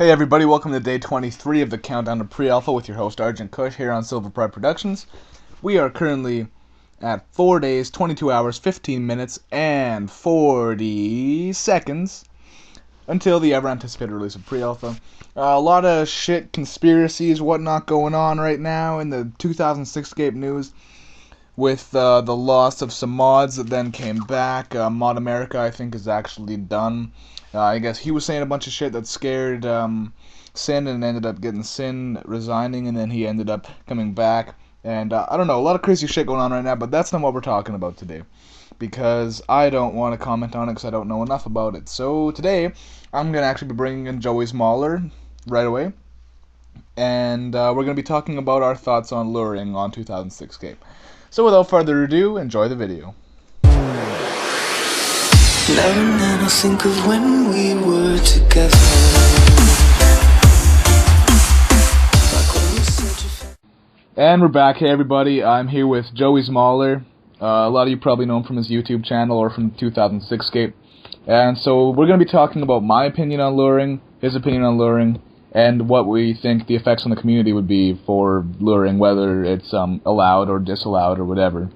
Hey everybody, welcome to day 23 of the Countdown to Pre-Alpha with your host Argent Kush here on Silver Pride Productions. We are currently at 4 days, 22 hours, 15 minutes, and 40 seconds until the ever-anticipated release of Pre-Alpha. A lot of shit, conspiracies, whatnot going on right now in the 2006Scape news with the loss of some mods that then came back. Mod America, I think, is actually done. I guess he was saying a bunch of shit that scared Sin, and ended up getting Sin resigning, and then he ended up coming back. And I don't know, a lot of crazy shit going on right now, but that's not what we're talking about today, because I don't want to comment on it because I don't know enough about it. So today, I'm going to actually be bringing in Joeys Mauler right away, and we're going to be talking about our thoughts on luring on 2006Scape. So without further ado, enjoy the video. Now and then I think of when we were together. And we're back. Hey everybody, I'm here with Joeys Mauler. A lot of you probably know him from his YouTube channel or from 2006Scape. And so we're going to be talking about my opinion on luring, his opinion on luring, and what we think the effects on the community would be for luring, whether it's allowed or disallowed or whatever.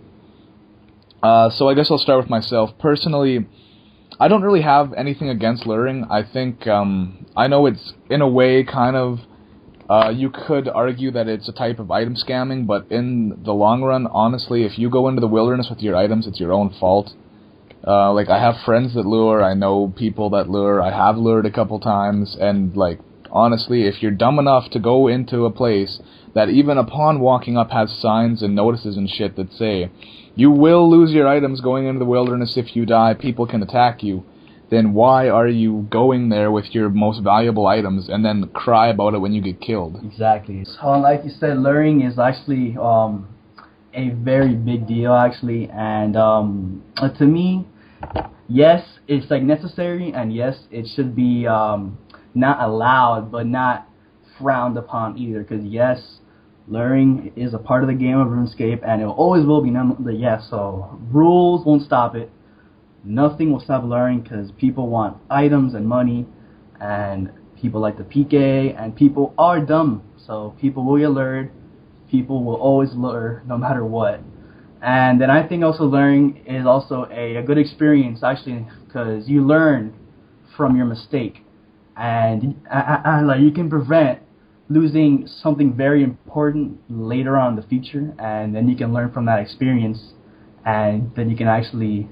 So I guess I'll start with myself. Personally, I don't really have anything against luring. I think, I know it's, in a way, kind of, you could argue that it's a type of item scamming, but in the long run, honestly, if you go into the wilderness with your items, it's your own fault. Like, I have friends that lure, I know people that lure, I have lured a couple times, and, like, honestly, if you're dumb enough to go into a place that even upon walking up has signs and notices and shit that say, you will lose your items going into the wilderness if you die, people can attack you, then why are you going there with your most valuable items and then cry about it when you get killed? Exactly. So like you said, luring is actually a very big deal, actually, and to me, yes, it's like necessary, and yes, it should be not allowed, but not frowned upon either, because yes, luring is a part of the game of RuneScape, and it always will be. So rules won't stop it. Nothing will stop luring, because people want items and money, and people like the PK, and people are dumb, so people will get lured. People will always lure, no matter what. And then I think also luring is also a good experience, actually, because you learn from your mistake, and like you can prevent losing something very important later on in the future, and then you can learn from that experience, and then you can actually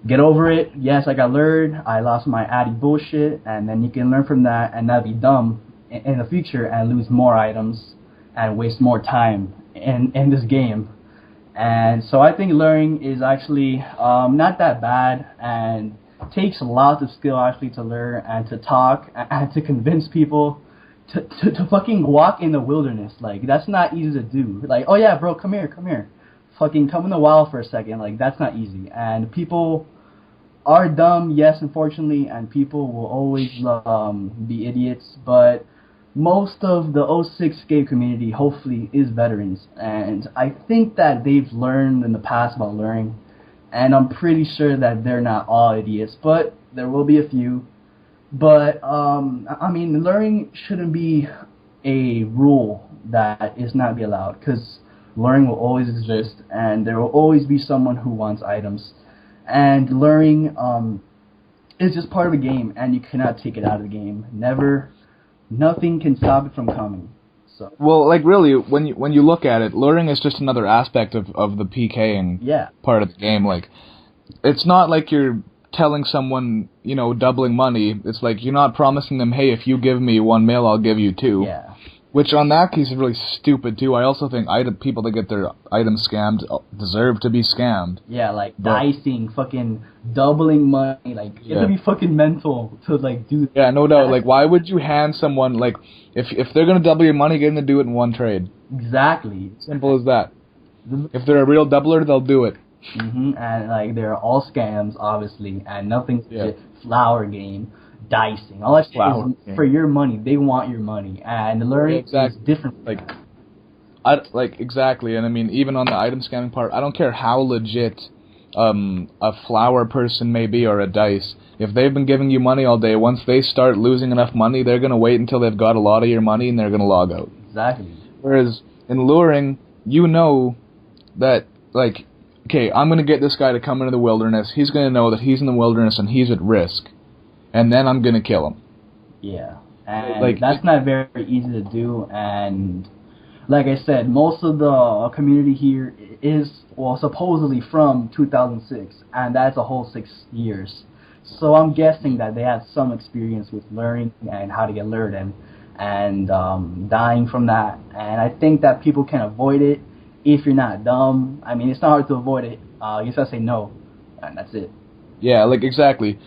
get over it. Yes, I got lured, I lost my addy bullshit, and then you can learn from that and not be dumb in the future and lose more items and waste more time in this game. And so I think luring is actually not that bad, and takes lots of skill actually to lure and to talk and to convince people to fucking walk in the wilderness. Like, that's not easy to do. Like, oh yeah, bro, come here. Fucking come in the wild for a second. Like, that's not easy. And people are dumb, yes, unfortunately, and people will always be idiots, but most of the 06Scape community, hopefully, is veterans, and I think that they've learned in the past about luring, and I'm pretty sure that they're not all idiots, but there will be a few. But, I mean, luring shouldn't be a rule that is not be allowed, because luring will always exist, and there will always be someone who wants items. And luring is just part of the game, and you cannot take it out of the game. Never. Nothing can stop it from coming. So. Well, like, really, when you look at it, luring is just another aspect of the PKing part of the game. Like, it's not like you're telling someone, you know, doubling money. It's like you're not promising them, hey, if you give me 1 mil, I'll give you 2. Yeah. Which, on that case, is really stupid, too. I also think people that get their items scammed deserve to be scammed. Yeah, like, dicing, fucking doubling money, like, it would be fucking mental to, like, do that. Yeah, no doubt. Like, why would you hand someone, like, if they're gonna double your money, get them to do it in one trade. Exactly. Simple as that. If they're a real doubler, they'll do it. And, like, they're all scams, obviously, and nothing's a flower game. Dicing. All that shit is for your money. They want your money, and luring is different. Exactly. And I mean, even on the item scamming part, I don't care how legit a flower person maybe, or a dice. If they've been giving you money all day, once they start losing enough money, they're going to wait until they've got a lot of your money and they're going to log out. Exactly. Whereas in luring, you know that, like, okay, I'm going to get this guy to come into the wilderness. He's going to know that he's in the wilderness and he's at risk. And then I'm going to kill him. Yeah. And like, that's not very easy to do. And like I said, most of the community here is, well, supposedly from 2006. And that's a whole 6 years. So I'm guessing that they have some experience with luring and how to get lured and dying from that. And I think that people can avoid it if you're not dumb. I mean, it's not hard to avoid it. You just gotta say no, and that's it. Yeah, like, exactly.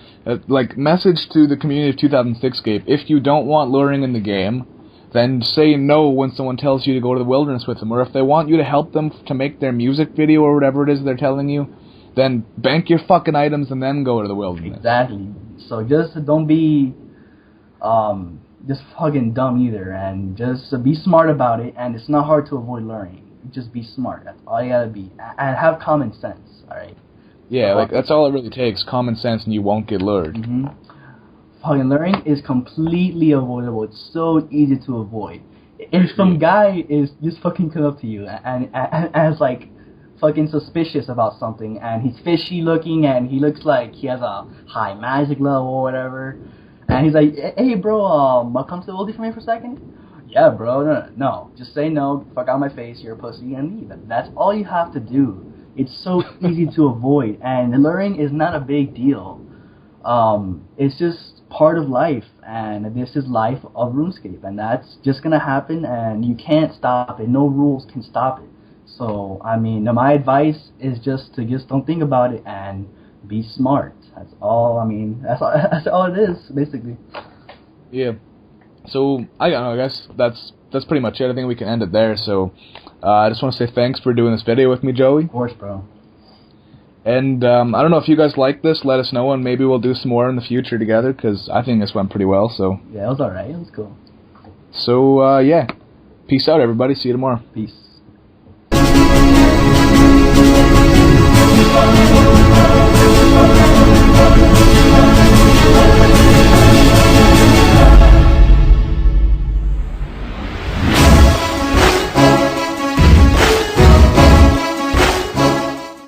Like, message to the community of 2006Scape, if you don't want luring in the game, then say no when someone tells you to go to the wilderness with them. Or if they want you to help them to make their music video or whatever it is they're telling you, then bank your fucking items and then go to the wilderness. Exactly. So just don't be just fucking dumb either, and just be smart about it. And it's not hard to avoid luring. Just be smart. That's all you gotta be, and have common sense. All right. Yeah, like, that's all it really takes, common sense, and you won't get lured. Mm-hmm. Fucking luring is completely avoidable. It's so easy to avoid. If some guy is just fucking come up to you and is like fucking suspicious about something, and he's fishy looking, and he looks like he has a high magic level or whatever, and he's like, hey bro, come to the oldie for me for a second? Yeah bro, no, just say no, fuck out my face, you're a pussy, and leave. That's all you have to do. It's so easy to avoid, and luring is not a big deal. It's just part of life, and this is life of RuneScape, and that's just gonna happen, and you can't stop it. No rules can stop it. So, I mean, my advice is just don't think about it and be smart. That's all. I mean, that's all it is, basically. Yeah. So, I don't know, I guess that's pretty much it. I think we can end it there. So, I just want to say thanks for doing this video with me, Joey. Of course, bro. And I don't know if you guys like this, let us know, and maybe we'll do some more in the future together, because I think this went pretty well, so. Yeah, it was alright. It was cool. So, yeah. Peace out, everybody. See you tomorrow. Peace.